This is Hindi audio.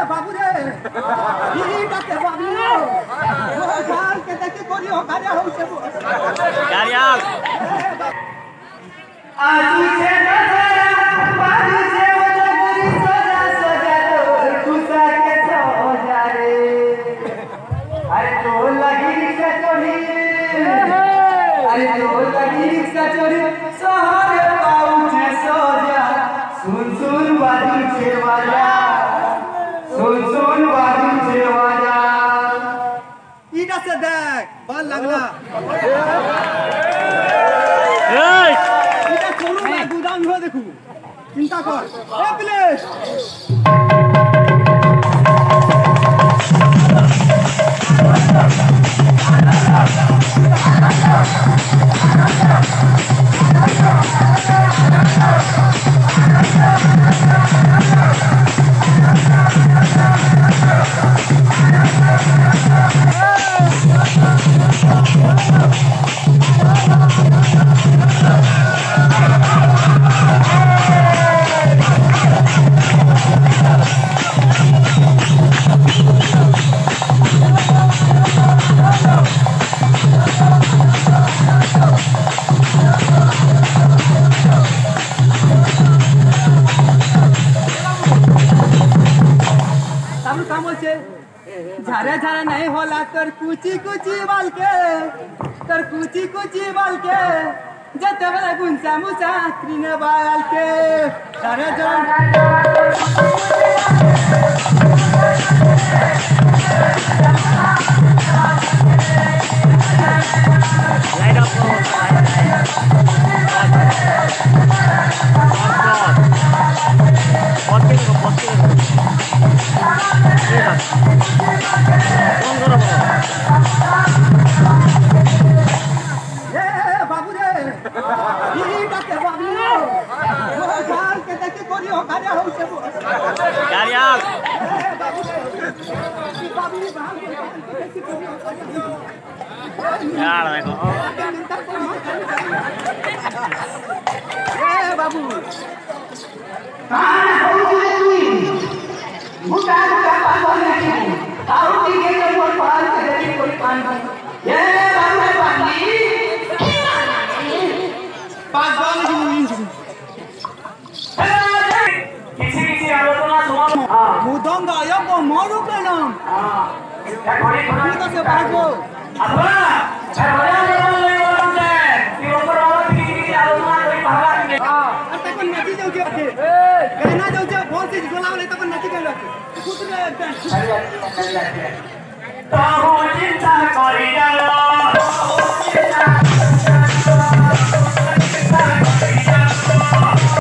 बाबू रे बल लगना गुदाम हो देखू चिंता कर झारा झारा नहीं होला तर कुची कुची बाल के जते बेला गुंसा मुसा त्रिने बाल के झारा झारा लाइट अप बाबू रे बाबू मुदंगा यको मोरू पेनम ठीक আছে পারবো আপা ঘরে গেলে বলতে কি উপর আলো কি আলোচনা করি ভাবা কি আর তখন নাচি যাও কি গানা যাও যে বলছি গোলালে তখন নাচি গেল কুতরে একদম তাহু চিন্তা করি যাও